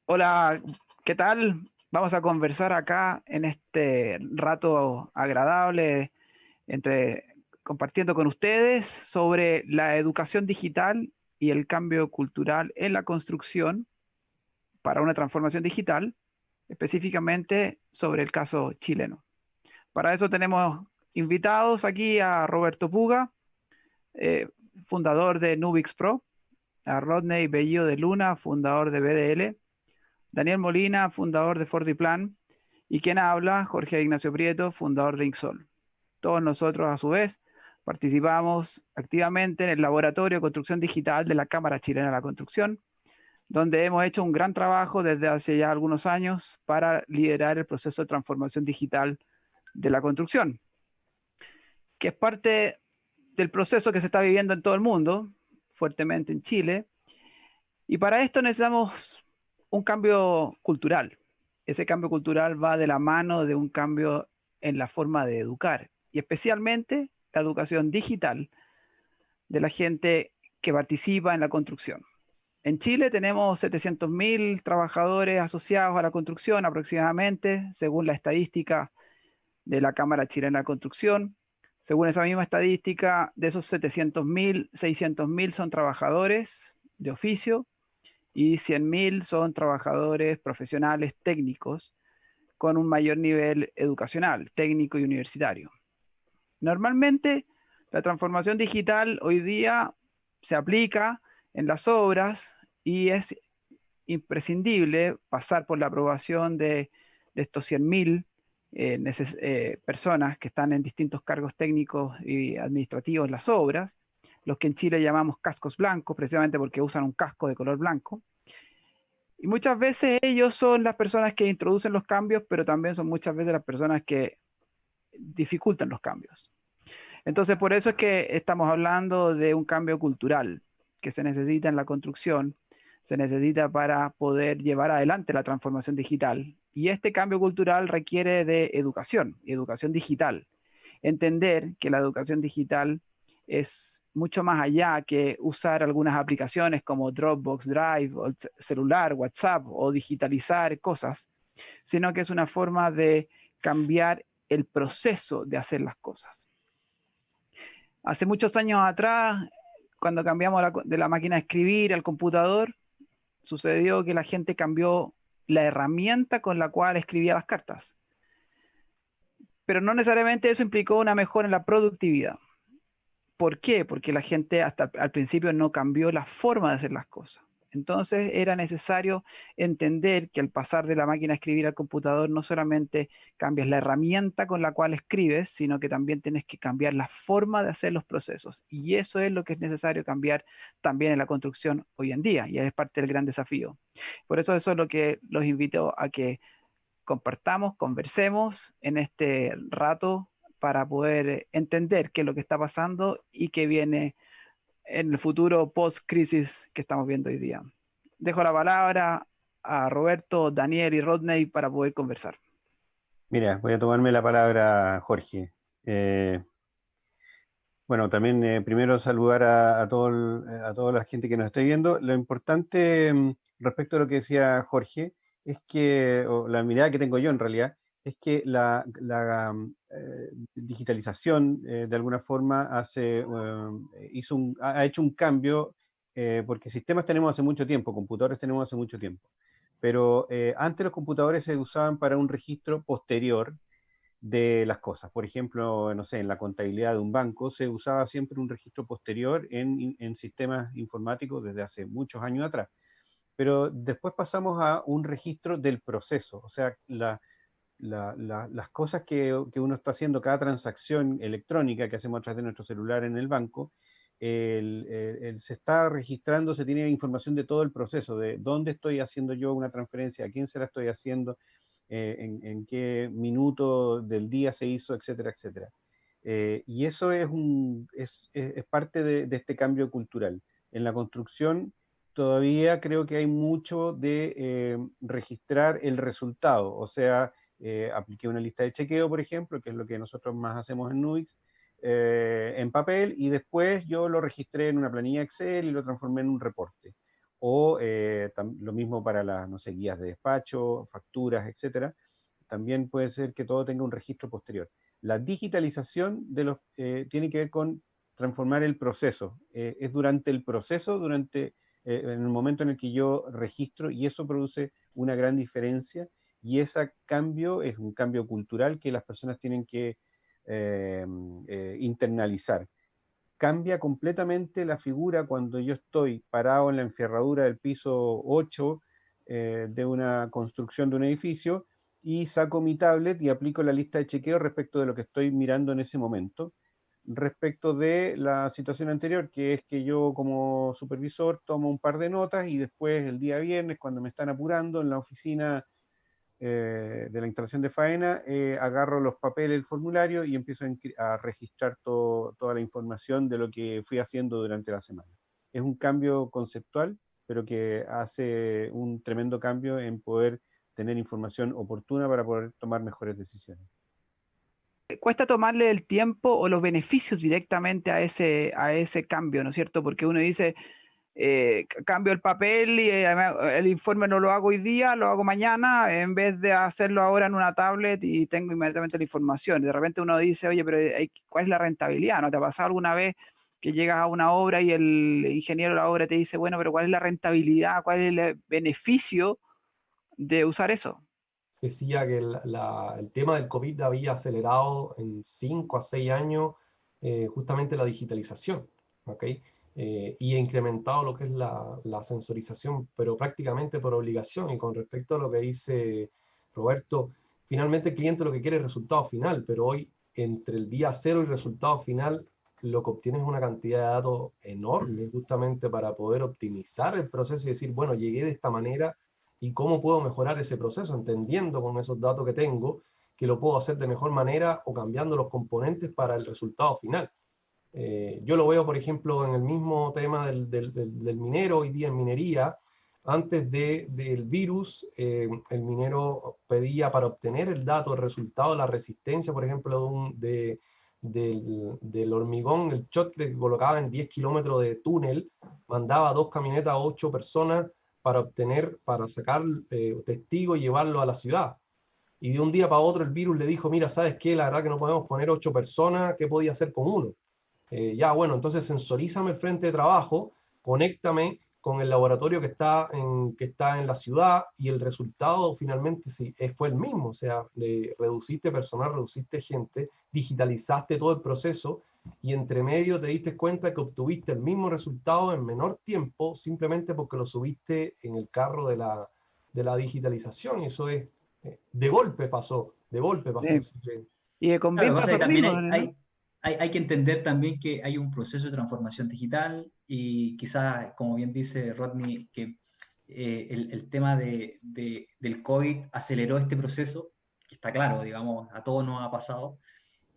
Hola, ¿qué tal? Vamos a conversar acá en este rato agradable entre compartiendo con ustedes sobre la educación digital y el cambio cultural en la construcción para una transformación digital, específicamente sobre el caso chileno. Para eso tenemos invitados aquí a Roberto Puga, eh, fundador de Nubix Pro, a Rodney Bello de Luna, fundador de BDL, Daniel Molina, fundador de Fortiplan, y quien habla, Jorge Ignacio Prieto, fundador de Inxol. Todos nosotros, a su vez, participamos activamente en el Laboratorio de Construcción Digital de la Cámara Chilena de la Construcción, donde hemos hecho un gran trabajo desde hace ya algunos años para liderar el proceso de transformación digital de la construcción, que es parte del proceso que se está viviendo en todo el mundo, fuertemente en Chile, y para esto necesitamos un cambio cultural. Ese cambio cultural va de la mano de un cambio en la forma de educar y especialmente la educación digital de la gente que participa en la construcción. En Chile tenemos 700.000 trabajadores asociados a la construcción aproximadamente, según la estadística de la Cámara Chilena de Construcción. Según esa misma estadística, de esos 700.000, 600.000 son trabajadores de oficio y 100.000 son trabajadores profesionales técnicos con un mayor nivel educacional, técnico y universitario. Normalmente, la transformación digital hoy día se aplica en las obras y es imprescindible pasar por la aprobación de estos 100.000 personas que están en distintos cargos técnicos y administrativos en las obras, los que en Chile llamamos cascos blancos, precisamente porque usan un casco de color blanco. Y muchas veces ellos son las personas que introducen los cambios, pero también son muchas veces las personas que dificultan los cambios. Entonces, por eso es que estamos hablando de un cambio cultural que se necesita en la construcción, se necesita para poder llevar adelante la transformación digital. Y este cambio cultural requiere de educación, educación digital. Entender que la educación digital es mucho más allá que usar algunas aplicaciones como Dropbox, Drive, o celular, WhatsApp o digitalizar cosas, sino que es una forma de cambiar el proceso de hacer las cosas. Hace muchos años atrás, cuando cambiamos de la máquina de escribir al computador, sucedió que la gente cambió la herramienta con la cual escribía las cartas. Pero no necesariamente eso implicó una mejora en la productividad. ¿Por qué? Porque la gente hasta al principio no cambió la forma de hacer las cosas. Entonces era necesario entender que al pasar de la máquina a escribir al computador no solamente cambias la herramienta con la cual escribes, sino que también tienes que cambiar la forma de hacer los procesos. Y eso es lo que es necesario cambiar también en la construcción hoy en día, y es parte del gran desafío. Por eso es lo que los invito a que compartamos, conversemos en este rato para poder entender qué es lo que está pasando y qué viene en el futuro post-crisis que estamos viendo hoy día. Dejo la palabra a Roberto, Daniel y Rodney para poder conversar. Mira, voy a tomarme la palabra, Jorge. Eh, bueno, también primero saludar a toda la gente que nos está viendo. Lo importante respecto a lo que decía Jorge es que, o la mirada que tengo yo en realidad, es que la digitalización de alguna forma ha hecho un cambio, porque sistemas tenemos hace mucho tiempo, computadores tenemos hace mucho tiempo, pero antes los computadores se usaban para un registro posterior de las cosas. Por ejemplo, no sé, en la contabilidad de un banco se usaba siempre un registro posterior en sistemas informáticos desde hace muchos años atrás. Pero después pasamos a un registro del proceso, o sea, las cosas que uno está haciendo, cada transacción electrónica que hacemos a través de nuestro celular en el banco, se está registrando, se tiene información de todo el proceso, de dónde estoy haciendo yo una transferencia, a quién se la estoy haciendo, en qué minuto del día se hizo, etcétera, etcétera. Y eso es parte de este cambio cultural. En la construcción todavía creo que hay mucho de registrar el resultado, o sea, apliqué una lista de chequeo, por ejemplo, que es lo que nosotros más hacemos en Nuix, en papel, y después yo lo registré en una planilla Excel y lo transformé en un reporte. o lo mismo para las, no sé, guías de despacho, facturas, etcétera. También puede ser que todo tenga un registro posterior. La digitalización tiene que ver con transformar el proceso. Es durante el proceso, en el momento en el que yo registro, y eso produce una gran diferencia, y ese cambio es un cambio cultural que las personas tienen que internalizar. Cambia completamente la figura cuando yo estoy parado en la enferradura del piso 8 de una construcción de un edificio y saco mi tablet y aplico la lista de chequeo respecto de lo que estoy mirando en ese momento, respecto de la situación anterior, que es que yo como supervisor tomo un par de notas y después el día viernes, cuando me están apurando en la oficina de la instalación de faena, agarro los papeles, el formulario y empiezo a registrar toda la información de lo que fui haciendo durante la semana. Es un cambio conceptual, pero que hace un tremendo cambio en poder tener información oportuna para poder tomar mejores decisiones. Cuesta tomarle el tiempo o los beneficios directamente a ese cambio, ¿no es cierto? Porque uno dice, cambio el papel y el informe no lo hago hoy día, lo hago mañana, en vez de hacerlo ahora en una tablet y tengo inmediatamente la información. Y de repente uno dice, oye, pero ¿cuál es la rentabilidad? ¿No te ha pasado alguna vez que llegas a una obra y el ingeniero de la obra te dice, bueno, pero ¿cuál es la rentabilidad? ¿Cuál es el beneficio de usar eso? Decía que el tema del COVID había acelerado en 5 a 6 años justamente la digitalización, ¿ok? Y ha incrementado lo que es la sensorización, pero prácticamente por obligación. Y con respecto a lo que dice Roberto, finalmente el cliente lo que quiere es resultado final, pero hoy entre el día cero y el resultado final lo que obtienes es una cantidad de datos enorme justamente para poder optimizar el proceso y decir, bueno, llegué de esta manera y cómo puedo mejorar ese proceso, entendiendo con esos datos que tengo que lo puedo hacer de mejor manera o cambiando los componentes para el resultado final. Yo lo veo, por ejemplo, en el mismo tema del minero, hoy día en minería, antes del virus, el minero pedía para obtener el dato, el resultado, la resistencia, por ejemplo, del hormigón, el shot que colocaba en 10 kilómetros de túnel, mandaba 2 camionetas, 8 personas para sacar testigos y llevarlo a la ciudad. Y de un día para otro el virus le dijo, mira, ¿sabes qué? La verdad que no podemos poner 8 personas, ¿qué podía hacer con uno? Ya, bueno, entonces sensorízame el frente de trabajo, conéctame con el laboratorio que está en la ciudad y el resultado finalmente sí, fue el mismo, o sea, reduciste personal, reduciste gente, digitalizaste todo el proceso y entre medio te diste cuenta que obtuviste el mismo resultado en menor tiempo simplemente porque lo subiste en el carro de la digitalización y eso es, de golpe pasó, de golpe pasó. Sí. Y con Claro, lo BIM que pasa pasa es que lo también mismo, ¿no? hay que entender también que hay un proceso de transformación digital y quizás, como bien dice Rodney, que el tema del COVID aceleró este proceso, que está claro, digamos, a todos nos ha pasado,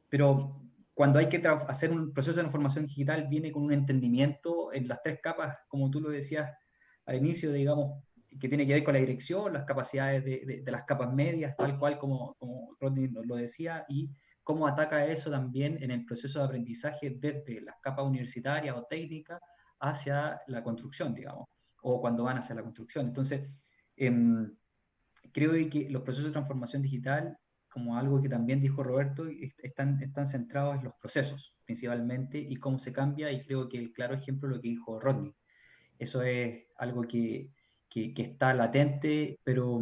pero cuando hay que hacer un proceso de transformación digital viene con un entendimiento en las tres capas, como tú lo decías al inicio, digamos, que tiene que ver con la dirección, las capacidades de las capas medias, tal cual como Rodney lo decía, y cómo ataca eso también en el proceso de aprendizaje desde las capas universitarias o técnicas hacia la construcción, digamos, o cuando van hacia la construcción. Entonces, creo que los procesos de transformación digital, como algo que también dijo Roberto, están centrados en los procesos principalmente y cómo se cambia, y creo que el claro ejemplo es lo que dijo Rodney. Eso es algo que está latente, pero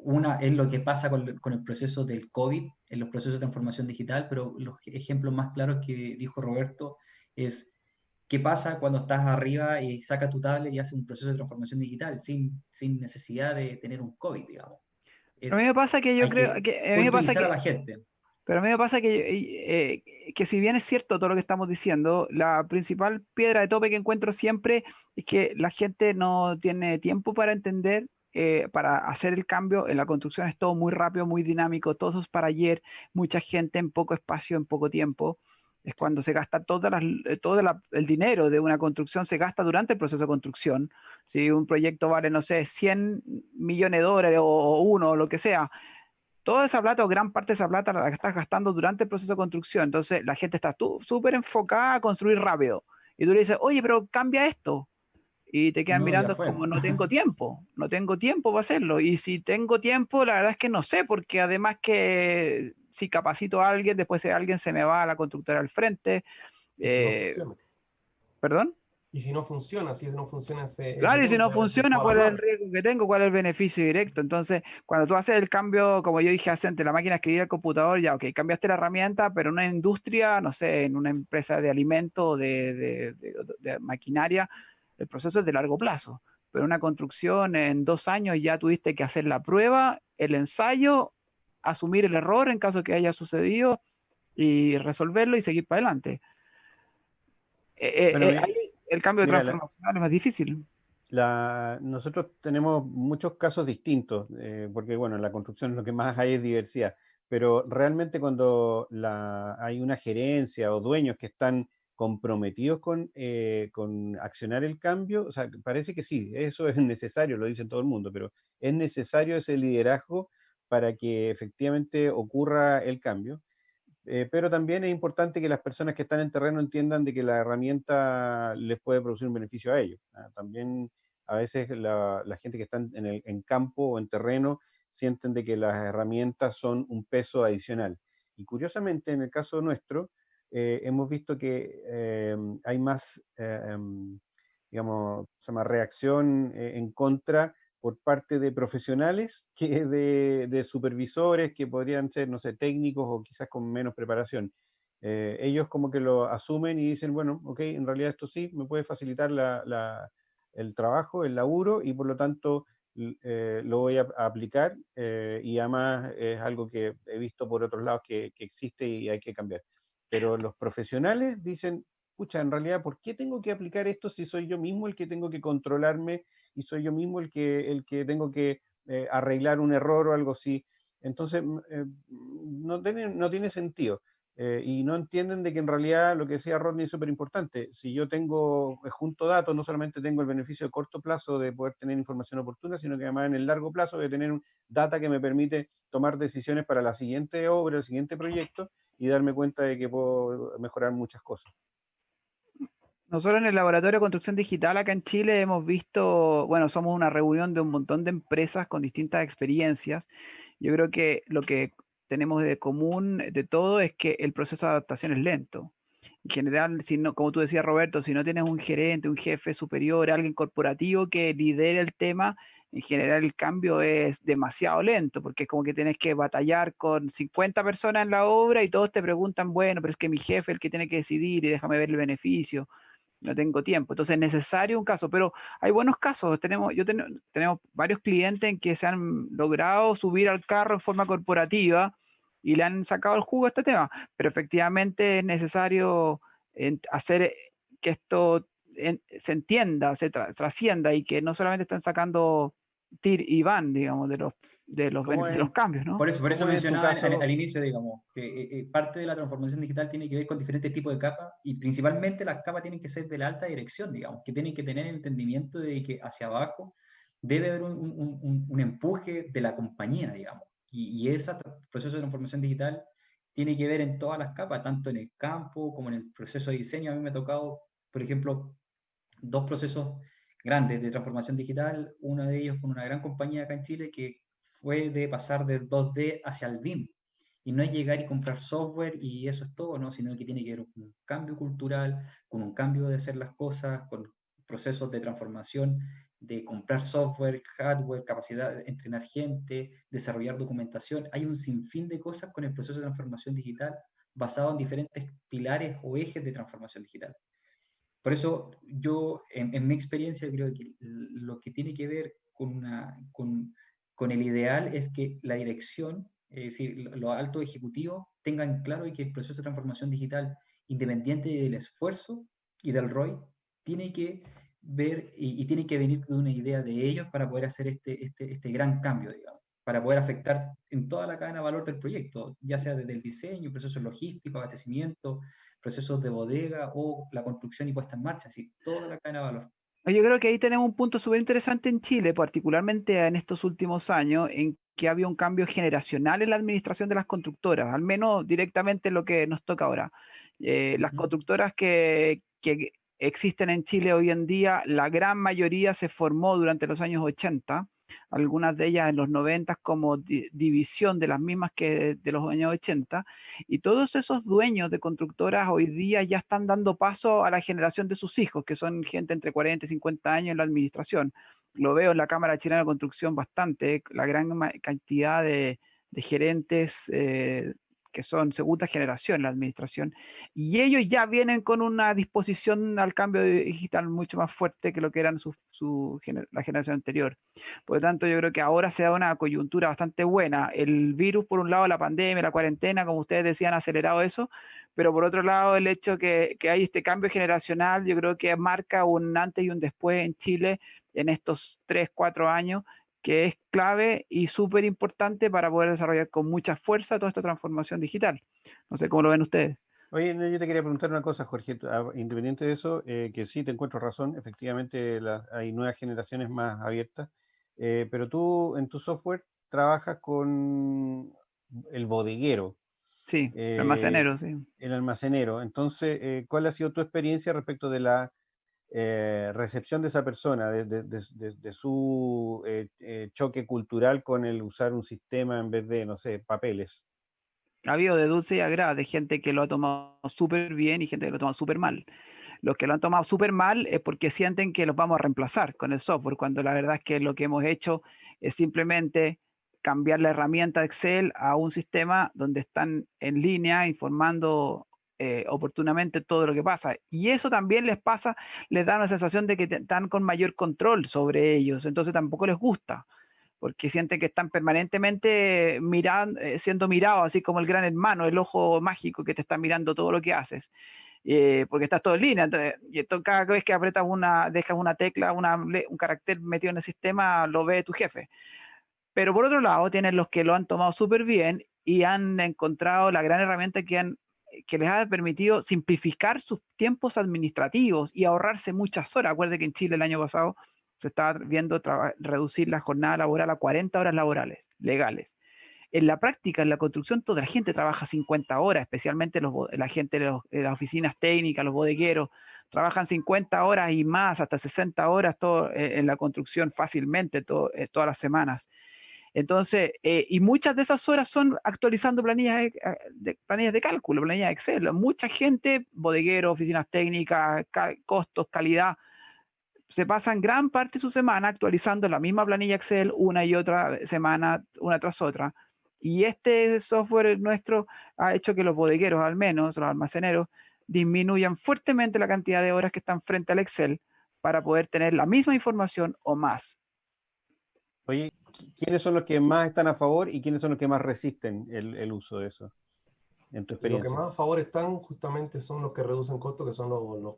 una es lo que pasa con el proceso del COVID, en los procesos de transformación digital, pero los ejemplos más claros que dijo Roberto es qué pasa cuando estás arriba y sacas tu tablet y haces un proceso de transformación digital sin necesidad de tener un COVID, digamos. A mí me pasa que yo Hay creo que que, a mí me pasa culturizar a que, la gente. pero a mí me pasa que si bien es cierto todo lo que estamos diciendo, la principal piedra de tope que encuentro siempre es que la gente no tiene tiempo para entender, para hacer el cambio. En la construcción es todo muy rápido, muy dinámico, todo es para ayer, mucha gente en poco espacio, en poco tiempo. Es cuando se gasta el dinero de una construcción, se gasta durante el proceso de construcción. Si un proyecto vale, no sé, 100 millones de dólares o uno, o lo que sea, toda esa plata o gran parte de esa plata la estás gastando durante el proceso de construcción. Entonces la gente está súper enfocada a construir rápido. Y tú le dices, oye, pero cambia esto. y te quedan No, ya mirando fue. como no tengo tiempo para hacerlo. Y si tengo tiempo, la verdad es que no sé, porque además que si capacito a alguien, después ese alguien se me va a la constructora al frente. Y si no eh, funciona. ¿Perdón? Y si no funciona, si no funciona ese Claro, y si no punto, es funciona, toda la ¿cuál es el plata. riesgo que tengo? ¿Cuál es el beneficio directo? Entonces, cuando tú haces el cambio, como yo dije antes, la máquina escribir el computador, ya, ok, cambiaste la herramienta, pero en una industria, no sé, en una empresa de alimentos o de maquinaria, el proceso es de largo plazo. Pero una construcción en 2 años ya tuviste que hacer la prueba, el ensayo, asumir el error en caso que haya sucedido y resolverlo y seguir para adelante. Bueno, Ahí el cambio mira, transformacional es más difícil. nosotros tenemos muchos casos distintos, porque bueno, en la construcción lo que más hay es diversidad, pero realmente cuando hay una gerencia o dueños que están comprometidos con accionar el cambio, o sea, parece que sí, eso es necesario, lo dice todo el mundo, pero es necesario ese liderazgo para que efectivamente ocurra el cambio. Pero también es importante que las personas que están en terreno entiendan de que la herramienta les puede producir un beneficio a ellos. También a veces la gente que está en campo o en terreno sienten de que las herramientas son un peso adicional. Y curiosamente, en el caso nuestro, hemos visto que hay más, digamos, se llama reacción en contra por parte de profesionales que de supervisores que podrían ser, no sé, técnicos o quizás con menos preparación. Ellos como que lo asumen y dicen, bueno, ok, en realidad esto sí me puede facilitar el trabajo, el laburo, y por lo tanto lo voy a aplicar, y además es algo que he visto por otros lados que existe y hay que cambiar. Pero los profesionales dicen, pucha, en realidad, ¿por qué tengo que aplicar esto si soy yo mismo el que tengo que controlarme y soy yo mismo el que tengo que arreglar un error o algo así? Entonces, no tiene sentido. Y no entienden de que en realidad lo que decía Rodney es súper importante. Si yo junto datos, no solamente tengo el beneficio de corto plazo de poder tener información oportuna, sino que además en el largo plazo de tener data que me permite tomar decisiones para la siguiente obra, el siguiente proyecto, y darme cuenta de que puedo mejorar muchas cosas. Nosotros en el Laboratorio de Construcción Digital acá en Chile hemos visto, bueno, somos una reunión de un montón de empresas con distintas experiencias. Yo creo que lo que tenemos de común de todo es que el proceso de adaptación es lento. En general, si no, como tú decías, Roberto, si no tienes un gerente, un jefe superior, alguien corporativo que lidere el tema, en general el cambio es demasiado lento, porque es como que tienes que batallar con 50 personas en la obra y todos te preguntan, bueno, pero es que mi jefe es el que tiene que decidir y déjame ver el beneficio, no tengo tiempo. Entonces es necesario un caso, pero hay buenos casos. Tenemos varios clientes en que se han logrado subir al carro en forma corporativa y le han sacado el jugo a este tema, pero efectivamente es necesario hacer que esto se entienda, trascienda y que no solamente están sacando tir y van, digamos, ¿Cómo de los es, cambios, ¿no? Por eso cómo es en tu mencionaba caso? al inicio, digamos, que parte de la transformación digital tiene que ver con diferentes tipos de capas y principalmente las capas tienen que ser de la alta dirección, digamos, que tienen que tener entendimiento de que hacia abajo debe haber un empuje de la compañía, digamos. Y ese proceso de transformación digital tiene que ver en todas las capas, tanto en el campo como en el proceso de diseño. A mí me ha tocado, por ejemplo, dos procesos grandes de transformación digital, uno de ellos con una gran compañía acá en Chile que fue de pasar del 2D hacia el BIM. Y no es llegar y comprar software y eso es todo, ¿no? Sino que tiene que ver con un cambio cultural, con un cambio de hacer las cosas, con procesos de transformación, de comprar software, hardware, capacidad de entrenar gente, desarrollar documentación. Hay un sinfín de cosas con el proceso de transformación digital basado en diferentes pilares o ejes de transformación digital. Por eso yo, en mi experiencia, creo que lo que tiene que ver con el ideal es que la dirección, es decir, los altos ejecutivos, tengan claro que el proceso de transformación digital, independiente del esfuerzo y del ROI, tiene que ver y tiene que venir de una idea de ellos para poder hacer este gran cambio, digamos, para poder afectar en toda la cadena de valor del proyecto, ya sea desde el diseño, procesos logísticos, abastecimiento, procesos de bodega o la construcción y puesta en marcha, así toda la cadena de valor. Yo creo que ahí tenemos un punto súper interesante en Chile, particularmente en estos últimos años, en que había un cambio generacional en la administración de las constructoras, al menos directamente lo que nos toca ahora. Las Uh -huh. constructoras que existen en Chile hoy en día, la gran mayoría se formó durante los años 80, algunas de ellas en los 90 como división de las mismas que de los años 80, y todos esos dueños de constructoras hoy día ya están dando paso a la generación de sus hijos, que son gente entre 40 y 50 años en la administración. Lo veo en la Cámara Chilena de Construcción bastante, la gran cantidad de gerentes que son segunda generación en la administración, y ellos ya vienen con una disposición al cambio digital mucho más fuerte que lo que eran la generación anterior. Por lo tanto, yo creo que ahora se da una coyuntura bastante buena. El virus, por un lado, la pandemia, la cuarentena, como ustedes decían, ha acelerado eso, pero por otro lado, el hecho que hay este cambio generacional, yo creo que marca un antes y un después en Chile en estos 3, 4 años, que es clave y súper importante para poder desarrollar con mucha fuerza toda esta transformación digital. No sé cómo lo ven ustedes. Oye, no, yo te quería preguntar una cosa, Jorge, independiente de eso, que sí te encuentro razón, efectivamente hay nuevas generaciones más abiertas, pero tú en tu software trabajas con el bodeguero, Sí, eh, almacenero, sí. el almacenero. Entonces, ¿cuál ha sido tu experiencia respecto de la recepción de esa persona, de su choque cultural con el usar un sistema en vez de, no sé, papeles? Ha habido de dulce y a gras, de gente que lo ha tomado súper bien y gente que lo ha tomado súper mal. Los que lo han tomado súper mal es porque sienten que los vamos a reemplazar con el software, cuando la verdad es que lo que hemos hecho es simplemente cambiar la herramienta Excel a un sistema donde están en línea informando oportunamente todo lo que pasa. Y eso también les da una sensación de que están con mayor control sobre ellos, entonces tampoco les gusta porque sienten que están permanentemente siendo mirados, así como el gran hermano, el ojo mágico que te está mirando todo lo que haces, porque estás todo en línea. Entonces, cada vez que dejas una tecla, un carácter metido en el sistema, lo ve tu jefe. Pero por otro lado, tienen los que lo han tomado súper bien y han encontrado la gran herramienta que les ha permitido simplificar sus tiempos administrativos y ahorrarse muchas horas. Acuérdense que en Chile el año pasado se estaba viendo reducir la jornada laboral a 40 horas laborales, legales. En la práctica, en la construcción, toda la gente trabaja 50 horas, especialmente la gente de las oficinas técnicas, los bodegueros, trabajan 50 horas y más, hasta 60 horas en la construcción fácilmente, todas las semanas. Entonces, y muchas de esas horas son actualizando planillas de cálculo, planillas de Excel. Mucha gente, bodegueros, oficinas técnicas, costos, calidad, se pasan gran parte de su semana actualizando la misma planilla Excel una y otra semana, una tras otra. Y este software nuestro ha hecho que los bodegueros, al menos los almaceneros, disminuyan fuertemente la cantidad de horas que están frente al Excel para poder tener la misma información o más. Oye, ¿quiénes son los que más están a favor y quiénes son los que más resisten el uso de eso, en tu Lo que experiencia? más a favor están justamente son los que reducen costos, que son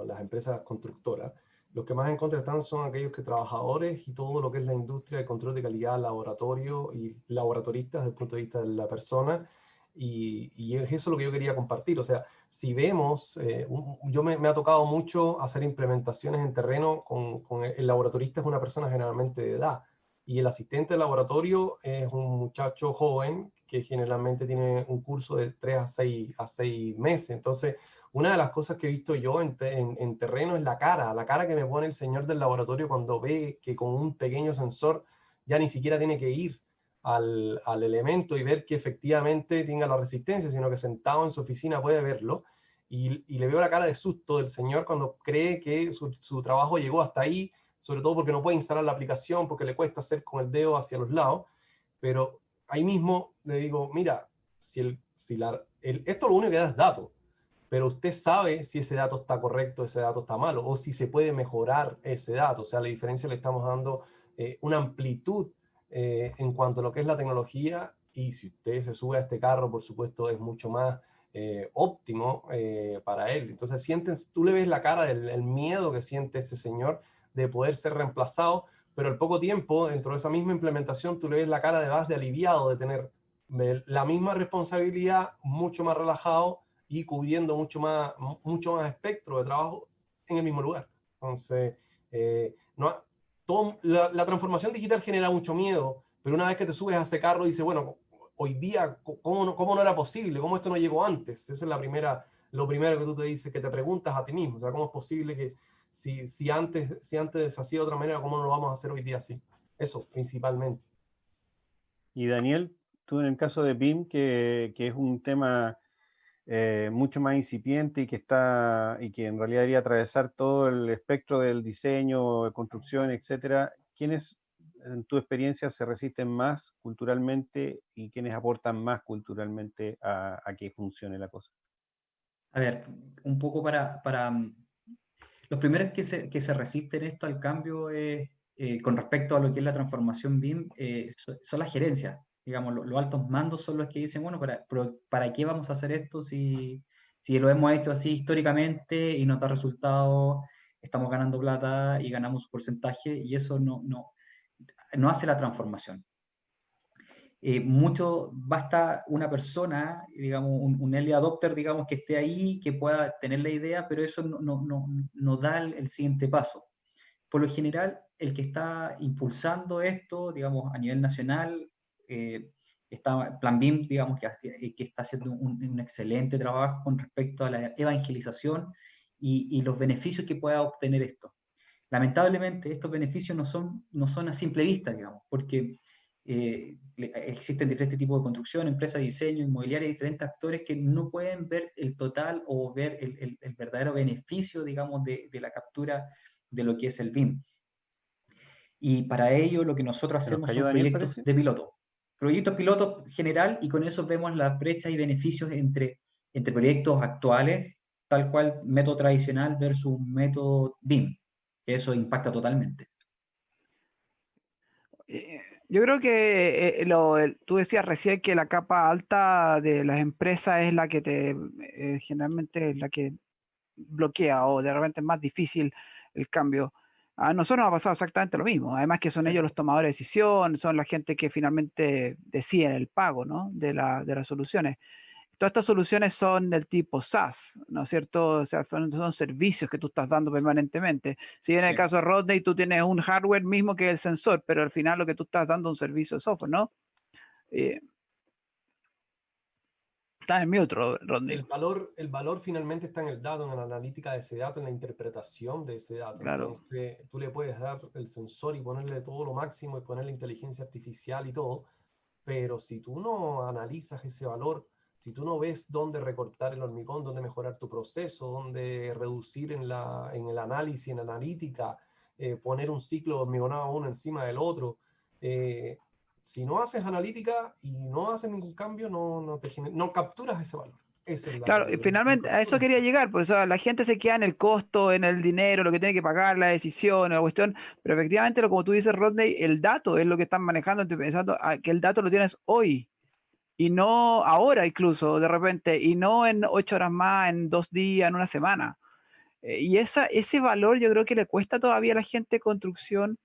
las empresas constructoras. Los que más en contra están son aquellos que trabajadores y todo lo que es la industria de control de calidad, laboratorio y laboratoristas desde el punto de vista de la persona. Y es eso lo que yo quería compartir. O sea, si vemos, me ha tocado mucho hacer implementaciones en terreno con el laboratorista es una persona generalmente de edad y el asistente de laboratorio es un muchacho joven que generalmente tiene un curso de 3 a 6 meses. Entonces, una de las cosas que he visto yo en terreno es la cara que me pone el señor del laboratorio cuando ve que con un pequeño sensor ya ni siquiera tiene que ir al elemento y ver que efectivamente tenga la resistencia, sino que sentado en su oficina puede verlo. Y le veo la cara de susto del señor cuando cree que su trabajo llegó hasta ahí, sobre todo porque no puede instalar la aplicación, porque le cuesta hacer con el dedo hacia los lados, pero ahí mismo le digo, mira, esto lo único que da es dato, pero usted sabe si ese dato está correcto, ese dato está malo, o si se puede mejorar ese dato. O sea, la diferencia le estamos dando una amplitud en cuanto a lo que es la tecnología, y si usted se sube a este carro, por supuesto, es mucho más óptimo para él. Entonces, tú le ves la cara del miedo que siente este señor de poder ser reemplazado, pero al poco tiempo, dentro de esa misma implementación, tú le ves la cara de aliviado de tener la misma responsabilidad, mucho más relajado y cubriendo mucho más espectro de trabajo en el mismo lugar. Entonces, la transformación digital genera mucho miedo, pero una vez que te subes a ese carro, dices, bueno, hoy día, ¿cómo no era posible? ¿Cómo esto no llegó antes? Esa es la primera lo primero que tú te dices, que te preguntas a ti mismo, o sea, ¿cómo es posible que si antes se hacía de otra manera, cómo no lo vamos a hacer hoy día así? Eso, principalmente. Y Daniel, tú en el caso de BIM, que es un tema mucho más incipiente y que en realidad debería atravesar todo el espectro del diseño, construcción, etcétera, ¿quiénes en tu experiencia se resisten más culturalmente y quiénes aportan más culturalmente a que funcione la cosa? A ver, un poco los primeros que se resisten esto al cambio con respecto a lo que es la transformación BIM son las gerencias. Digamos, los altos mandos son los que dicen, bueno, ¿para qué vamos a hacer esto si lo hemos hecho así históricamente y nos da resultados, estamos ganando plata y ganamos un porcentaje y eso no hace la transformación? Basta una persona, digamos, un early adopter, digamos, que esté ahí, que pueda tener la idea, pero eso no da el siguiente paso. Por lo general, el que está impulsando esto, digamos, a nivel nacional, está Plan BIM, digamos, que está haciendo un excelente trabajo con respecto a la evangelización y los beneficios que pueda obtener esto. Lamentablemente, estos beneficios no son a simple vista, digamos, porque existen diferentes tipos de construcción, empresas de diseño, inmobiliaria, diferentes actores que no pueden ver el total o ver el verdadero beneficio, digamos, de la captura de lo que es el BIM. Y para ello lo que nosotros ¿Se nos hacemos cayó son Daniel, proyectos parece? de piloto. Proyectos piloto general y con eso vemos las brechas y beneficios entre proyectos actuales, tal cual método tradicional versus método BIM, que eso impacta totalmente. Yo creo que tú decías recién que la capa alta de las empresas es la que generalmente es la que bloquea o de repente es más difícil el cambio. A nosotros nos ha pasado exactamente lo mismo. Además que son Sí. ellos los tomadores de decisión, son la gente que finalmente deciden el pago, ¿no? de las soluciones. Todas estas soluciones son del tipo SaaS, ¿no es cierto? O sea, son servicios que tú estás dando permanentemente. Si en el Sí. caso de Rodney tú tienes un hardware mismo que es el sensor, pero al final lo que tú estás dando es un servicio de software, ¿no? Estás en mute, Rodney. El valor finalmente está en el dato, en la analítica de ese dato, en la interpretación de ese dato. Claro. Entonces, tú le puedes dar el sensor y ponerle todo lo máximo y ponerle inteligencia artificial y todo, pero si tú no analizas ese valor, si tú no ves dónde recortar el hormigón, dónde mejorar tu proceso, dónde reducir en el análisis, en la analítica, poner un ciclo hormigonado uno encima del otro, si no haces analítica y no haces ningún cambio, no capturas ese valor. Esa es la Claro, y realidad. Si no finalmente a eso capturas, quería llegar, pues o sea, la gente se queda en el costo, en el dinero, lo que tiene que pagar, la decisión, la cuestión, pero efectivamente, como tú dices, Rodney, el dato es lo que están manejando, estoy pensando que el dato lo tienes hoy y no ahora incluso, de repente, y no en 8 horas más, en 2 días, en una semana. Y ese valor yo creo que le cuesta todavía a la gente de construcción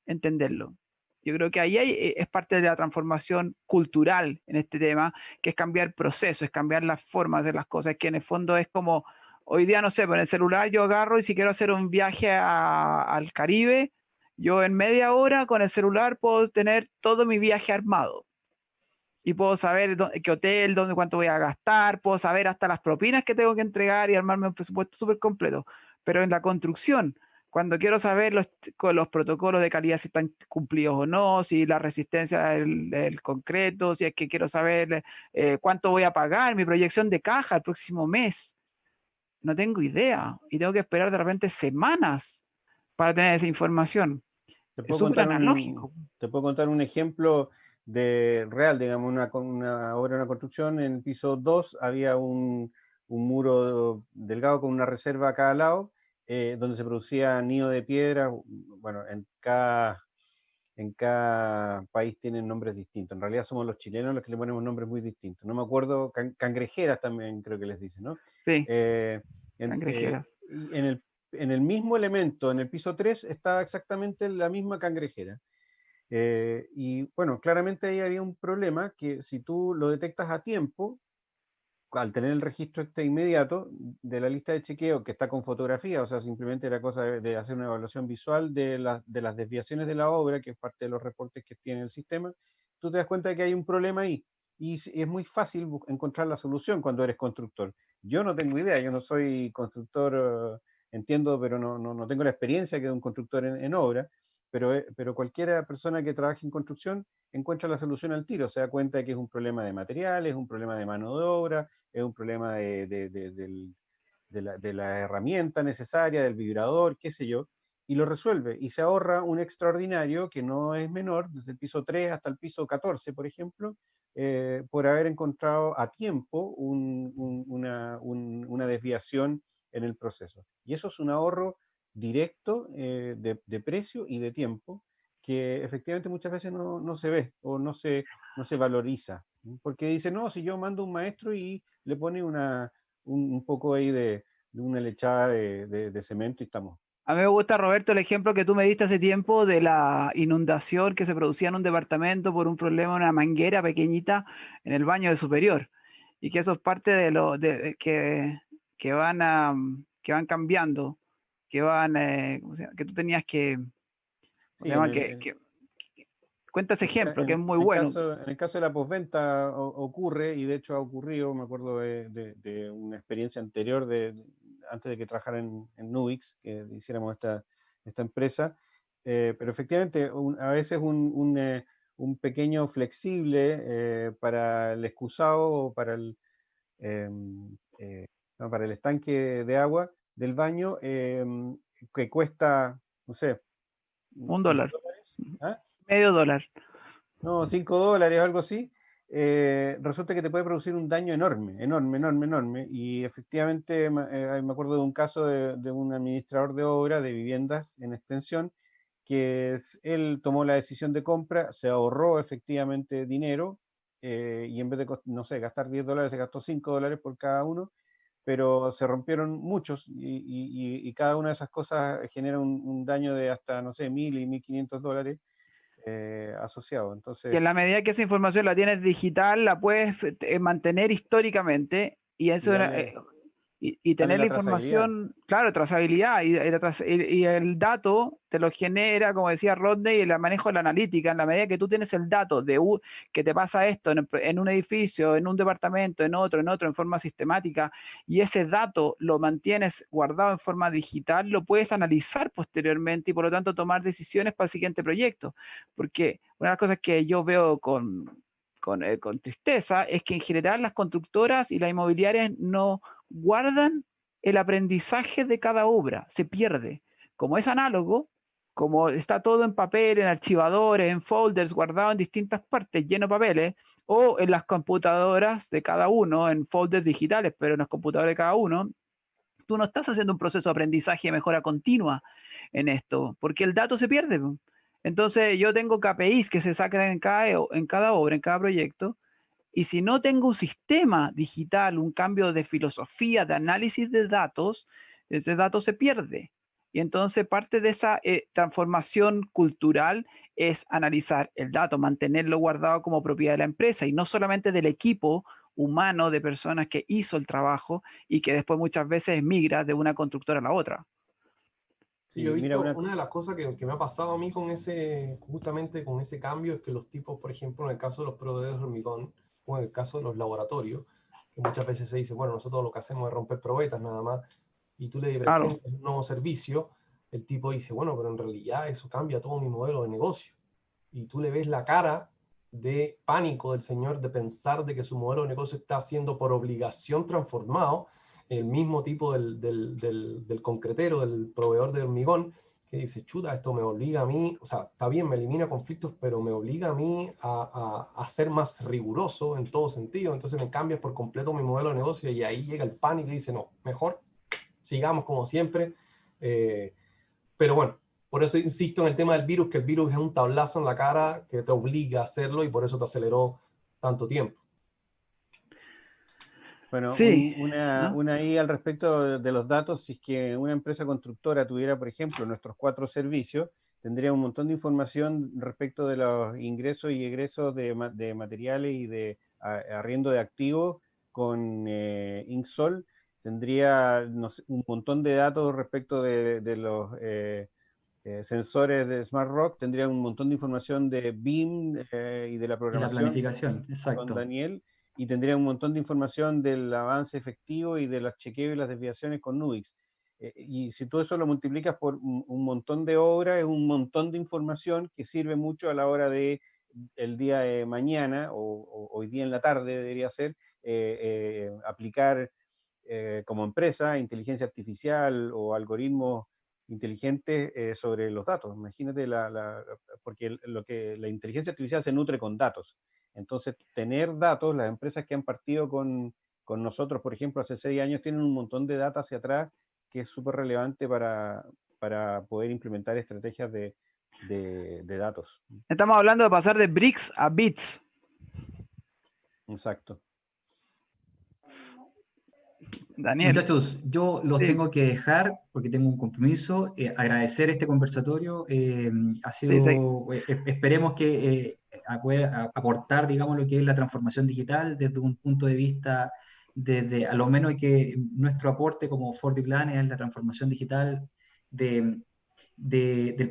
entenderlo. Yo creo que ahí es parte de la transformación cultural en este tema, que es cambiar procesos, es cambiar las formas de las cosas, que en el fondo es como, hoy día no sé, con el celular yo agarro y si quiero hacer un viaje al Caribe, yo en media hora con el celular puedo tener todo mi viaje armado. Y puedo saber qué hotel, cuánto voy a gastar, puedo saber hasta las propinas que tengo que entregar y armarme un presupuesto súper completo. Pero en la construcción, cuando quiero saber con los protocolos de calidad si están cumplidos o no, si la resistencia del concreto, si es que quiero saber cuánto voy a pagar, mi proyección de caja el próximo mes, no tengo idea y tengo que esperar de repente semanas para tener esa información. Te Es puedo súper contar analógico. te puedo contar un ejemplo de real, digamos, una obra, una construcción. En el piso 2 había un muro delgado con una reserva a cada lado, donde se producía nido de piedra. Bueno, en cada país tienen nombres distintos. En realidad somos los chilenos los que le ponemos nombres muy distintos. No me acuerdo, cangrejeras también creo que les dicen, ¿no? Sí, Eh, cangrejeras. y en el mismo elemento, en el piso 3, está exactamente la misma cangrejera. Y bueno, claramente ahí había un problema que si tú lo detectas a tiempo, al tener el registro este inmediato de la lista de chequeo que está con fotografía, o sea, simplemente era cosa de hacer una evaluación visual de las desviaciones de la obra, que es parte de los reportes que tiene el sistema, tú te das cuenta de que hay un problema ahí. y es muy fácil encontrar la solución cuando eres constructor. Yo no tengo idea, yo no soy constructor, entiendo, pero no tengo la experiencia que de un constructor en obra, pero cualquier persona que trabaje en construcción encuentra la solución al tiro, se da cuenta de que es un problema de materiales, es un problema de mano de obra, es un problema de la herramienta necesaria, del vibrador, qué sé yo, y lo resuelve, y se ahorra un extraordinario que no es menor, desde el piso 3 hasta el piso 14, por ejemplo, por haber encontrado a tiempo una desviación en el proceso. Y eso es un ahorro directo de precio y de tiempo que efectivamente muchas veces no se ve o no se valoriza. Porque dice, no, si yo mando un maestro y le pone un poco ahí de una lechada de cemento y estamos. A mí me gusta, Roberto, el ejemplo que tú me diste hace tiempo de la inundación que se producía en un departamento por un problema de una manguera pequeñita en el baño de superior. Y que eso es parte de lo que que van cambiando, que van, ¿cómo se llama? Que tú tenías que, ¿cómo se Sí, llama? Cuenta ese ejemplo, que es muy bueno. en el caso de la postventa ocurre, y de hecho ha ocurrido, me acuerdo de una experiencia anterior, antes de que trabajara en Nubix, que hiciéramos esta empresa, pero efectivamente a veces un pequeño flexible para el excusado o no, para el estanque de agua del baño, que cuesta, no sé, $1, $2, ¿ah? medio dólar. No, $5, algo así, resulta que te puede producir un daño enorme, enorme, enorme, enorme. Y efectivamente me acuerdo de un caso de un administrador de obra de viviendas en extensión, él tomó la decisión de compra, se ahorró efectivamente dinero, y en vez de, no sé, gastar $10, se gastó $5 por cada uno, pero se rompieron muchos y cada una de esas cosas genera un daño de hasta, no sé, $1.000 y $1.500 asociado. Y Entonces, en la medida que esa información la tienes digital, la puedes mantener históricamente y y eso darle, y darle tener la la trazabilidad. información, claro, trazabilidad y el dato te lo genera, como decía Rodney, el manejo de la analítica. En la medida que tú tienes el dato que te pasa esto en un edificio, en un departamento, en otro, en forma sistemática, y ese dato lo mantienes guardado en forma digital, lo puedes analizar posteriormente y por lo tanto tomar decisiones para el siguiente proyecto. Porque una de las cosas que yo veo con tristeza es que en general las constructoras y las inmobiliarias no guardan el aprendizaje de cada obra, se pierde. Como es análogo, como está todo en papel, en archivadores, en folders, guardado en distintas partes, lleno de papeles, o en las computadoras de cada uno, en folders digitales, pero en los computadores de cada uno, tú no estás haciendo un proceso de aprendizaje y mejora continua en esto, porque el dato se pierde. Entonces yo tengo KPIs que se sacan en cada obra, en cada proyecto, y si no tengo un sistema digital, un cambio de filosofía, de análisis de datos, ese dato se pierde. Y entonces parte de esa transformación cultural es analizar el dato, mantenerlo guardado como propiedad de la empresa y no solamente del equipo humano de personas que hizo el trabajo y que después muchas veces migra de una constructora a la otra. Sí, yo he Sí, mira, visto, una de las cosas que me ha pasado a mí con justamente con ese cambio es que los tipos, por ejemplo, en el caso de los proveedores de hormigón o en el caso de los laboratorios, que muchas veces se dice, bueno, nosotros lo que hacemos es romper probetas nada más, y tú le Claro, presentas un nuevo servicio, el tipo dice, bueno, pero en realidad eso cambia todo mi modelo de negocio. Y tú le ves la cara de pánico del señor de pensar de que su modelo de negocio está siendo por obligación transformado, el mismo tipo del concretero, del proveedor de hormigón, que dice, chuta, esto me obliga a mí, o sea, está bien, me elimina conflictos, pero me obliga a mí a ser más riguroso en todo sentido, entonces me cambias por completo mi modelo de negocio y ahí llega el pánico y dice, no, mejor sigamos como siempre. Pero bueno, por eso insisto en el tema del virus, que el virus es un tablazo en la cara que te obliga a hacerlo y por eso te aceleró tanto tiempo. bueno, sí. ¿Ah? una ahí al respecto de los datos, si es que una empresa constructora tuviera, por ejemplo, nuestros 4 servicios, tendría un montón de información respecto de los ingresos y egresos de materiales y de arriendo de activos con Inksol. Tendría, no sé, un montón de datos respecto de los sensores de Smart Rock, tendrían un montón de información de BIM y de la Y la programación planificación, con exacto. Daniel, y tendrían un montón de información del avance efectivo y de los chequeos y las desviaciones con Nuix. Y si tú eso lo multiplicas por un montón de obras, es un montón de información que sirve mucho a la hora de el día de mañana o hoy día en la tarde debería ser aplicar como empresa inteligencia artificial o algoritmos inteligentes sobre los datos. Imagínate, porque la inteligencia artificial se nutre con datos. Entonces, tener datos, las empresas que han partido con nosotros, por ejemplo, hace 6 años, tienen un montón de data hacia atrás que es súper relevante para poder implementar estrategias de datos. Estamos hablando de pasar de bricks a bits. Exacto. Daniel. Muchachos, yo los Sí. tengo que dejar porque tengo un compromiso. Agradecer este conversatorio. Ha Sí, sí. sido, esperemos que pueda aportar, digamos, lo que es la transformación digital desde un punto de vista, desde a lo menos que nuestro aporte como 40 Plan es la transformación digital del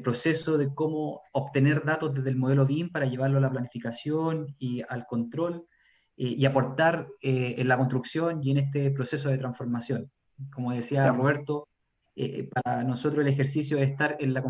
proceso de cómo obtener datos desde el modelo BIM para llevarlo a la planificación y al control y aportar en la construcción y en este proceso de transformación. Como decía Ya. Roberto, para nosotros el ejercicio es estar en la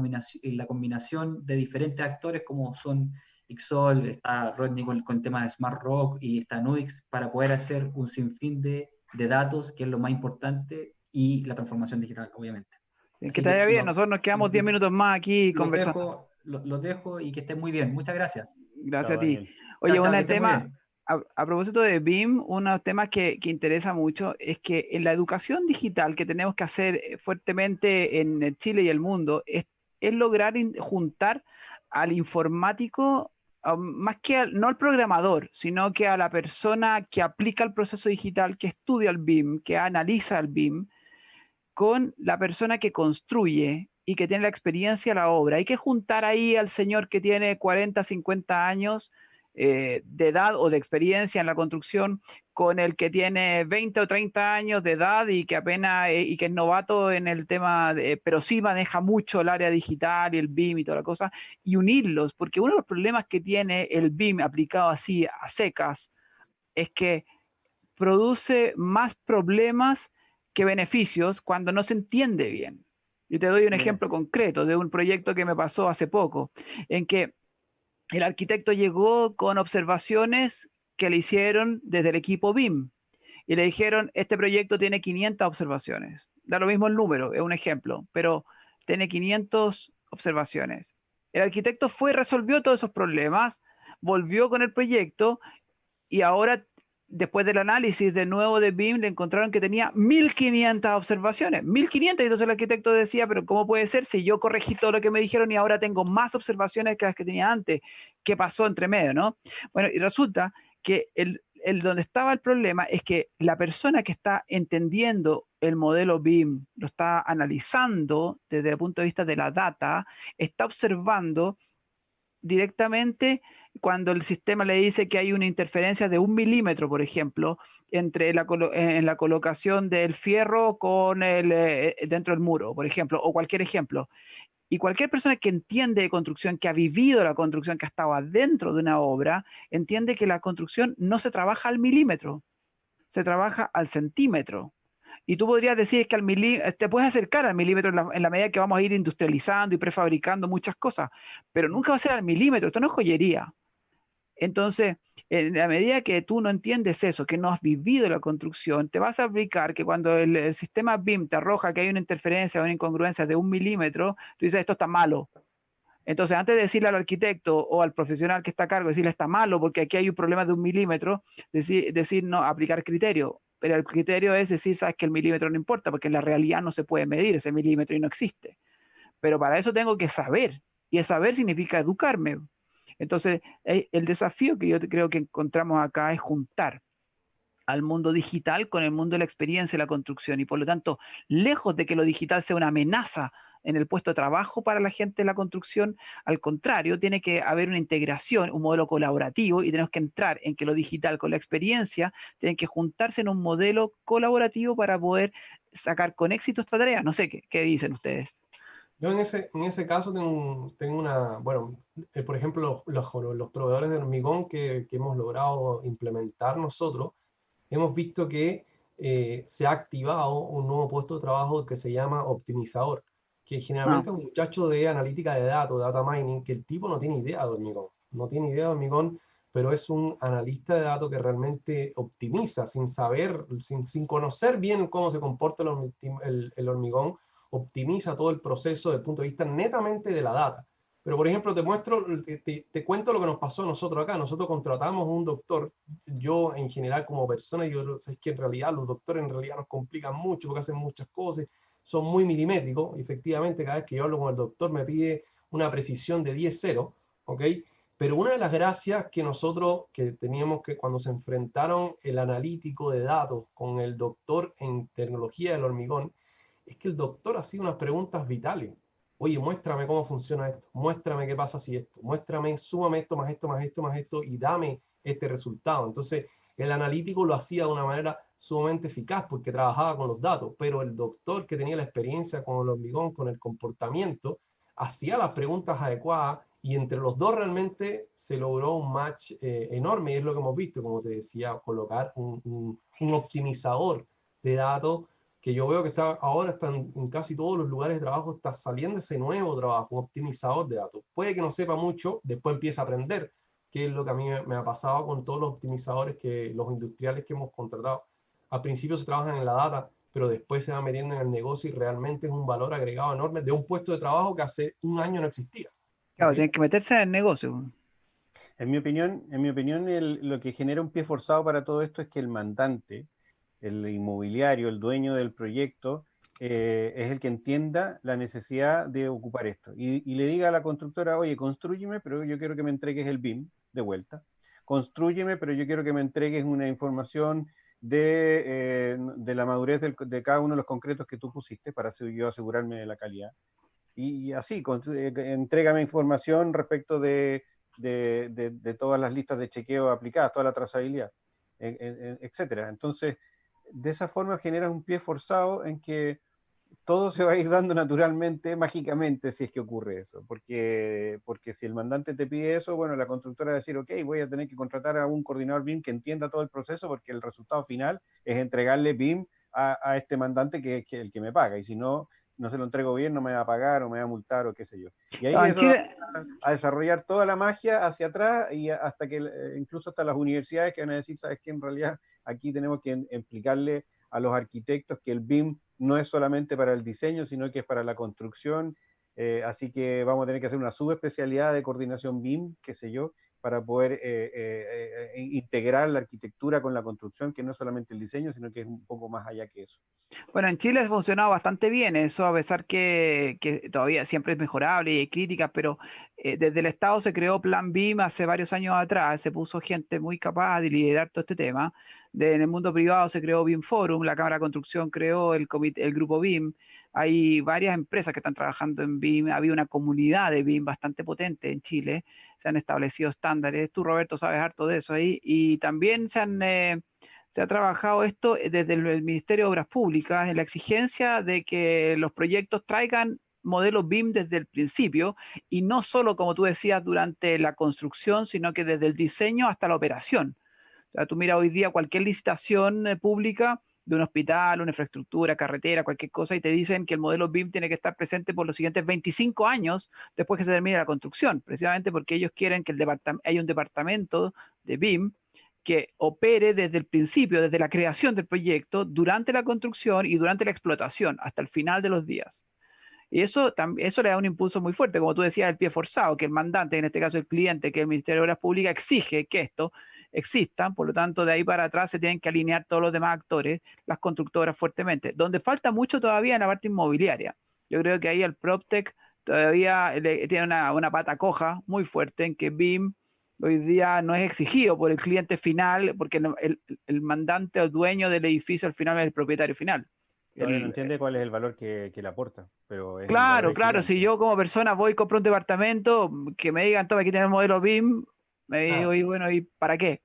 combinación de diferentes actores como son Ixol, está Rodney con el tema de Smart Rock y está Nuix para poder hacer un sinfín de datos, que es lo más importante, y la transformación digital, obviamente. Que Así te vaya que bien. Nosotros nos quedamos 10 minutos más aquí conversando. los dejo y que estén muy bien. Muchas gracias. Gracias Chao, a ti. Daniel. Oye, Chao, que un estén muy tema, bien. a propósito de BIM, unos temas que interesa mucho es que en la educación digital que tenemos que hacer fuertemente en Chile y el mundo es lograr juntar al informático, más que no al programador, sino que a la persona que aplica el proceso digital, que estudia el BIM, que analiza el BIM, con la persona que construye y que tiene la experiencia de la obra. Hay que juntar ahí al señor que tiene 40, 50 años de edad o de experiencia en la construcción con el que tiene 20 o 30 años de edad y que apenas y que es novato en el tema, pero sí maneja mucho el área digital y el BIM y toda la cosa, y unirlos, porque uno de los problemas que tiene el BIM aplicado así a secas es que produce más problemas que beneficios cuando no se entiende bien. Yo te doy un Mira, ejemplo concreto de un proyecto que me pasó hace poco, en que el arquitecto llegó con observaciones que le hicieron desde el equipo BIM y le dijeron, este proyecto tiene 500 observaciones. Da lo mismo el número, es un ejemplo, pero tiene 500 observaciones. El arquitecto fue y resolvió todos esos problemas, volvió con el proyecto y ahora, después del análisis de nuevo de BIM, le encontraron que tenía 1500 observaciones. 1500, y entonces el arquitecto decía, pero ¿cómo puede ser si yo corregí todo lo que me dijeron y ahora tengo más observaciones que las que tenía antes? ¿Qué pasó entre medio, no? Bueno, y resulta que donde estaba el problema es que la persona que está entendiendo el modelo BIM, lo está analizando desde el punto de vista de la data, está observando directamente cuando el sistema le dice que hay una interferencia de 1 milímetro, por ejemplo, entre en la colocación del fierro con dentro del muro, por ejemplo, o cualquier ejemplo. Y cualquier persona que entiende de construcción, que ha vivido la construcción, que ha estado dentro de una obra, entiende que la construcción no se trabaja al milímetro, se trabaja al centímetro. Y tú podrías decir que te puedes acercar al milímetro en la medida que vamos a ir industrializando y prefabricando muchas cosas, pero nunca va a ser al milímetro, esto no es joyería. Entonces, en la medida que tú no entiendes eso, que no has vivido la construcción, te vas a aplicar que cuando el sistema BIM te arroja que hay una interferencia o una incongruencia de 1 milímetro, tú dices, esto está malo. Entonces, antes de decirle al arquitecto o al profesional que está a cargo, decirle está malo porque aquí hay un problema de 1 milímetro, decir no, aplicar criterio. Pero el criterio es decir, sabes que el milímetro no importa porque en la realidad no se puede medir ese milímetro y no existe. Pero para eso tengo que saber. Y el saber significa educarme. Entonces, el desafío que yo creo que encontramos acá es juntar al mundo digital con el mundo de la experiencia y la construcción. Y por lo tanto, lejos de que lo digital sea una amenaza en el puesto de trabajo para la gente de la construcción, al contrario, tiene que haber una integración, un modelo colaborativo y tenemos que entrar en que lo digital con la experiencia tienen que juntarse en un modelo colaborativo para poder sacar con éxito esta tarea. No sé qué dicen ustedes. Yo en ese caso tengo una, bueno, por ejemplo, los proveedores de hormigón que hemos logrado implementar nosotros, hemos visto que se ha activado un nuevo puesto de trabajo que se llama optimizador, que Ah, generalmente es un muchacho de analítica de datos, data mining, que el tipo no tiene idea de hormigón, no tiene idea de hormigón, pero es un analista de datos que realmente optimiza sin saber, sin conocer bien cómo se comporta el hormigón, optimiza todo el proceso desde el punto de vista netamente de la data. Pero, por ejemplo, te muestro, te cuento lo que nos pasó a nosotros acá. Nosotros contratamos un doctor, yo en general como persona, yo sé que en realidad los doctores en realidad nos complican mucho porque hacen muchas cosas, son muy milimétricos. Efectivamente, cada vez que yo hablo con el doctor me pide una precisión de 10-0, ¿ok? Pero una de las gracias que nosotros que teníamos que cuando se enfrentaron el analítico de datos con el doctor en tecnología del hormigón, es que el doctor hacía unas preguntas vitales. Oye, muéstrame cómo funciona esto, muéstrame qué pasa si esto, muéstrame, súmame esto, más esto, más esto, más esto, y dame este resultado. Entonces, el analítico lo hacía de una manera sumamente eficaz porque trabajaba con los datos, pero el doctor que tenía la experiencia con el hormigón, con el comportamiento, hacía las preguntas adecuadas y entre los dos realmente se logró un match enorme y es lo que hemos visto, como te decía, colocar un optimizador de datos que yo veo que ahora están en casi todos los lugares de trabajo, está saliendo ese nuevo trabajo, un optimizador de datos. Puede que no sepa mucho, después empieza a aprender, que es lo que a mí me ha pasado con todos los optimizadores que los industriales que hemos contratado. Al principio se trabajan en la data, pero después se va metiendo en el negocio y realmente es un valor agregado enorme de un puesto de trabajo que hace un año no existía. claro, ¿Okay? tienen que meterse en el negocio. En mi opinión, lo que genera un pie forzado para todo esto es que el mandante, el inmobiliario, el dueño del proyecto, es el que entienda la necesidad de ocupar esto. Y le diga a la constructora, oye, constrúyeme, pero yo quiero que me entregues el BIM de vuelta. Constrúyeme, pero yo quiero que me entregues una información de la madurez de cada uno de los concretos que tú pusiste para yo asegurarme de la calidad. Y así, entrégame información respecto de todas las listas de chequeo aplicadas, toda la trazabilidad, etcétera. Entonces, de esa forma generas un pie forzado en que todo se va a ir dando naturalmente, mágicamente, si es que ocurre eso. Porque si el mandante te pide eso, bueno, la constructora va a decir, ok, voy a tener que contratar a un coordinador BIM que entienda todo el proceso, porque el resultado final es entregarle BIM a este mandante que es el que me paga. Y si no se lo entrego bien, no me va a pagar o me va a multar o qué sé yo. Y ahí Claro, en eso va Chile, a desarrollar toda la magia hacia atrás y hasta que incluso hasta las universidades que van a decir, sabes que en realidad aquí tenemos que explicarle a los arquitectos que el BIM no es solamente para el diseño, sino que es para la construcción. Así que vamos a tener que hacer una subespecialidad de coordinación BIM, qué sé yo, para poder integrar la arquitectura con la construcción, que no es solamente el diseño, sino que es un poco más allá que eso. bueno, en Chile ha funcionado bastante bien eso, a pesar que todavía siempre es mejorable y hay críticas, pero desde el Estado se creó Plan BIM hace varios años atrás, se puso gente muy capaz de liderar todo este tema. En el mundo privado se creó BIM Forum, la Cámara de Construcción creó el grupo BIM, hay varias empresas que están trabajando en BIM, había una comunidad de BIM bastante potente en Chile, se han establecido estándares, tú Roberto sabes harto de eso ahí, y también se ha trabajado esto desde el Ministerio de Obras Públicas en la exigencia de que los proyectos traigan modelos BIM desde el principio y no solo, como tú decías, durante la construcción, sino que desde el diseño hasta la operación. O sea, tú mira hoy día cualquier licitación pública de un hospital, una infraestructura, carretera, cualquier cosa, y te dicen que el modelo BIM tiene que estar presente por los siguientes 25 años después que se termine la construcción, precisamente porque ellos quieren que haya un departamento de BIM que opere desde el principio, desde la creación del proyecto, durante la construcción y durante la explotación, hasta el final de los días. Y eso le da un impulso muy fuerte, como tú decías, el pie forzado, que el mandante, en este caso el cliente, que el Ministerio de Obras Públicas exige que esto exista, por lo tanto de ahí para atrás se tienen que alinear todos los demás actores, las constructoras fuertemente. Donde falta mucho todavía en la parte inmobiliaria. Yo creo que ahí el PropTech todavía tiene una pata coja muy fuerte en que BIM hoy día no es exigido por el cliente final, porque el mandante o dueño del edificio al final es el propietario final. Todavía no El, entiende cuál es el valor que le aporta, pero el valor Claro, es claro, si gigante. yo como persona voy y compro un departamento, que me digan, toma, aquí tienes el modelo BIM, me digo, Ah, y bueno, ¿y para qué?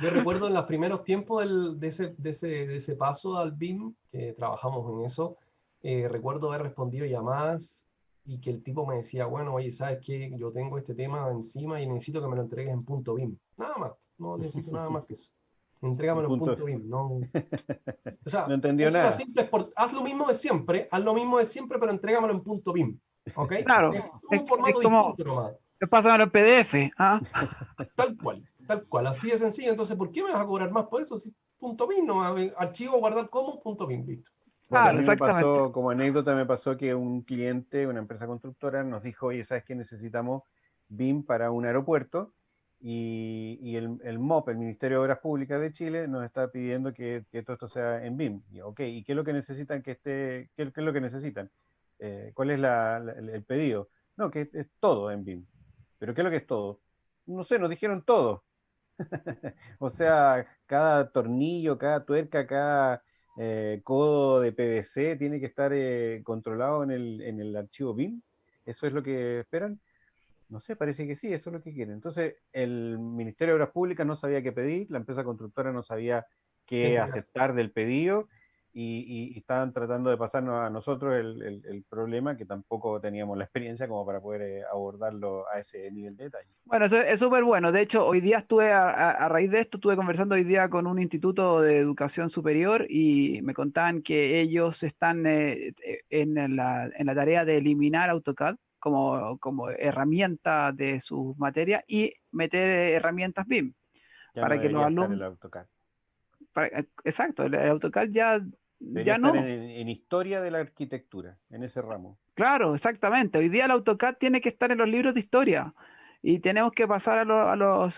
yo recuerdo en los primeros tiempos de ese paso al BIM, que trabajamos en eso, recuerdo haber respondido llamadas y que el tipo me decía, bueno, oye, ¿sabes qué? Yo tengo este tema encima y necesito que me lo entregues en punto BIM. Nada más, no necesito nada más que eso. El Entrégamelo en punto, punto BIM. No, o no sea, entendió es una nada. simple, haz lo mismo de siempre, haz lo mismo de siempre, pero entrégamelo en punto BIM. ¿Ok? Claro, Es un es formato como, distinto nomás. te pasan los PDF, ¿ah? Tal cual, así de sencillo. Entonces, ¿por qué me vas a cobrar más por eso? Si punto BIM, no, archivo guardar como punto BIM, listo. Bueno, a Claro, mí me exactamente. pasó, como anécdota, me pasó que un cliente, una empresa constructora, nos dijo, oye, ¿sabes qué? Necesitamos BIM para un aeropuerto y el MOP, el Ministerio de Obras Públicas de Chile, nos está pidiendo que todo esto sea en BIM. Y, ok, ¿y qué es lo que necesitan que esté, qué es lo que necesitan? ¿Cuál es el pedido? No, que es todo en BIM. ¿Pero qué es lo que es todo? No sé, nos dijeron todo. O sea, cada tornillo, cada tuerca, cada codo de PVC tiene que estar controlado en el archivo BIM. ¿Eso es lo que esperan? No sé, parece que sí, eso es lo que quieren. Entonces, el Ministerio de Obras Públicas no sabía qué pedir, la empresa constructora no sabía qué Entregar. aceptar del pedido y estaban tratando de pasarnos a nosotros el problema que tampoco teníamos la experiencia como para poder abordarlo a ese nivel de detalle. Bueno, eso es súper bueno. De hecho, hoy día estuve, a raíz de esto, estuve conversando hoy día con un instituto de educación superior y me contaban que ellos están en la tarea de eliminar AutoCAD como herramienta de sus materias y meter herramientas BIM Ya no para que los debería estar el alumnos, AutoCAD. exacto, el AutoCAD Debería ya estar no. en historia de la arquitectura, en ese ramo. Claro, exactamente. Hoy día el AutoCAD tiene que estar en los libros de historia y tenemos que pasar a los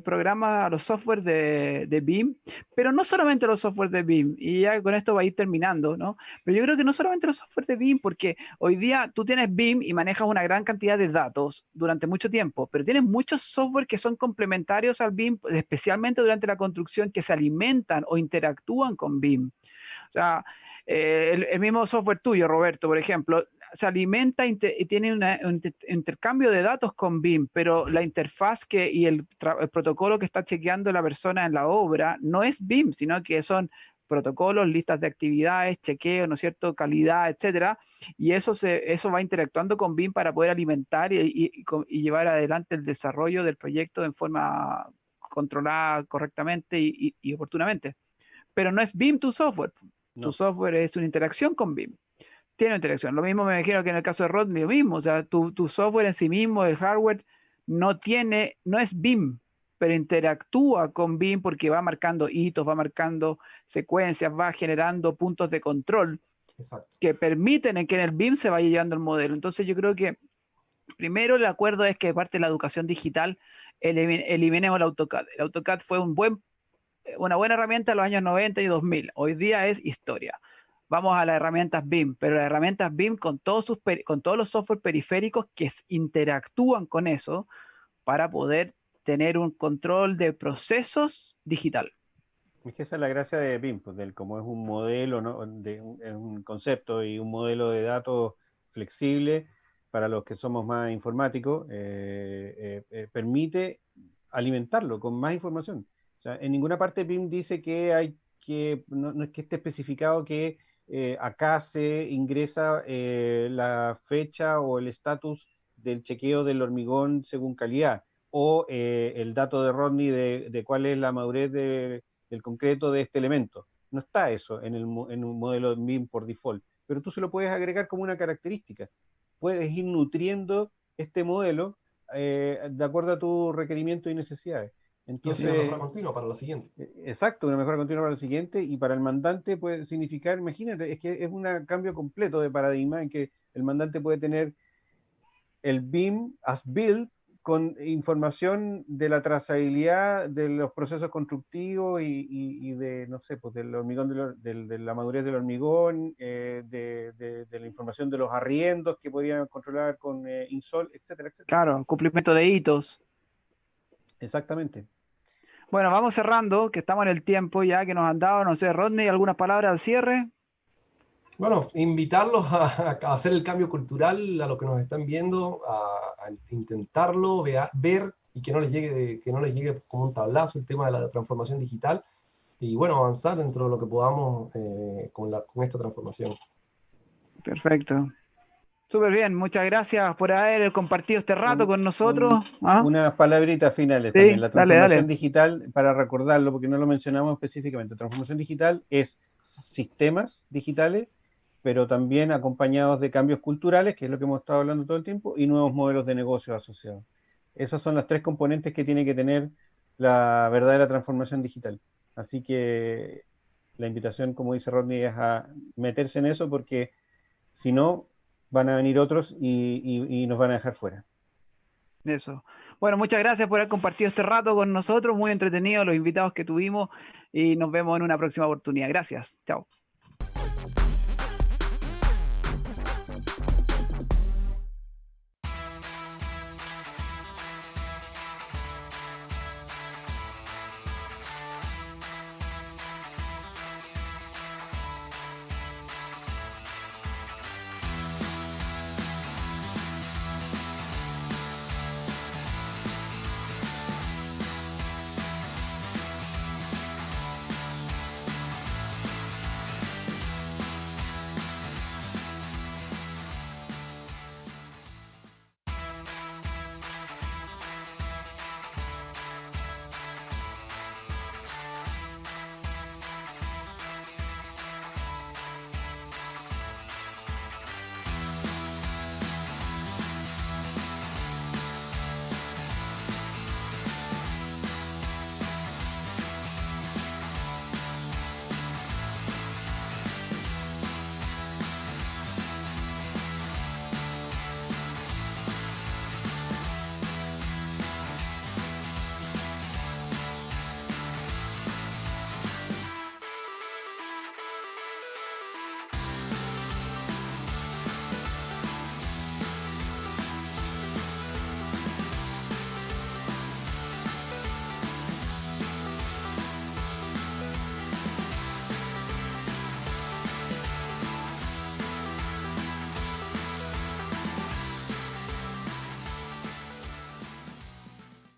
programas, a los softwares de BIM, pero no solamente los softwares de BIM, y ya con esto va a ir terminando, ¿no? Pero yo creo que no solamente los softwares de BIM, porque hoy día tú tienes BIM y manejas una gran cantidad de datos durante mucho tiempo, pero tienes muchos software que son complementarios al BIM, especialmente durante la construcción, que se alimentan o interactúan con BIM. O sea, el mismo software tuyo, Roberto, por ejemplo, se alimenta y tiene un intercambio de datos con BIM, pero la interfaz y el protocolo que está chequeando la persona en la obra no es BIM, sino que son protocolos, listas de actividades, chequeo, ¿no es cierto?, calidad, etcétera, y eso va interactuando con BIM para poder alimentar y llevar adelante el desarrollo del proyecto en forma controlada correctamente y oportunamente. Pero no es BIM tu software. Tu No, software es una interacción con BIM. Tiene interacción. Lo mismo me imagino que en el caso de Rodney, lo mismo. O sea, tu software en sí mismo, el hardware, no es BIM, pero interactúa con BIM porque va marcando hitos, va marcando secuencias, va generando puntos de control Exacto. que permiten en que en el BIM se vaya llevando el modelo. Entonces yo creo que primero el acuerdo es que parte de la educación digital eliminemos el AutoCAD. El AutoCAD fue una buena herramienta en los años 90 y 2000. Hoy día es historia. Vamos a las herramientas BIM, pero las herramientas BIM con todos los software periféricos que interactúan con eso para poder tener un control de procesos digital. es que esa es la gracia de BIM, pues, como es un modelo, ¿no? Es un concepto y un modelo de datos flexible para los que somos más informáticos, permite alimentarlo con más información. O sea, en ninguna parte BIM dice que no es que esté especificado que acá se ingresa la fecha o el estatus del chequeo del hormigón según calidad, o el dato de Rodney de cuál es la madurez del concreto de este elemento. No está eso en un modelo BIM por default, pero tú se lo puedes agregar como una característica. Puedes ir nutriendo este modelo de acuerdo a tus requerimientos y necesidades. Y hacer una Entonces, mejora continua para la siguiente. exacto, una mejora continua para el siguiente y para el mandante puede significar, imagínate, es que es un cambio completo de paradigma en que el mandante puede tener el BIM as built con información de la trazabilidad de los procesos constructivos y de, no sé, pues del hormigón, de la madurez del hormigón, de la información de los arriendos que podrían controlar con INSOL, etcétera, etcétera. Claro, cumplimiento de hitos. Exactamente. Bueno, vamos cerrando, que estamos en el tiempo ya que nos han dado, no sé, Rodney, algunas palabras al cierre. Bueno, invitarlos a hacer el cambio cultural a los que nos están viendo, a intentarlo, ver y que no les llegue como un tablazo el tema de la transformación digital y bueno, avanzar dentro de lo que podamos con esta transformación. Perfecto. Súper bien, muchas gracias por haber compartido este rato con nosotros. Unas palabritas finales Sí, también. La dale, transformación dale. digital, para recordarlo, porque no lo mencionamos específicamente, transformación digital es sistemas digitales, pero también acompañados de cambios culturales, que es lo que hemos estado hablando todo el tiempo, y nuevos modelos de negocio asociados. Esas son las tres componentes que tiene que tener la verdadera transformación digital. Así que la invitación, como dice Rodney, es a meterse en eso, porque si no, van a venir otros y nos van a dejar fuera. Eso. Bueno, muchas gracias por haber compartido este rato con nosotros, muy entretenido los invitados que tuvimos y nos vemos en una próxima oportunidad. Gracias. Chao.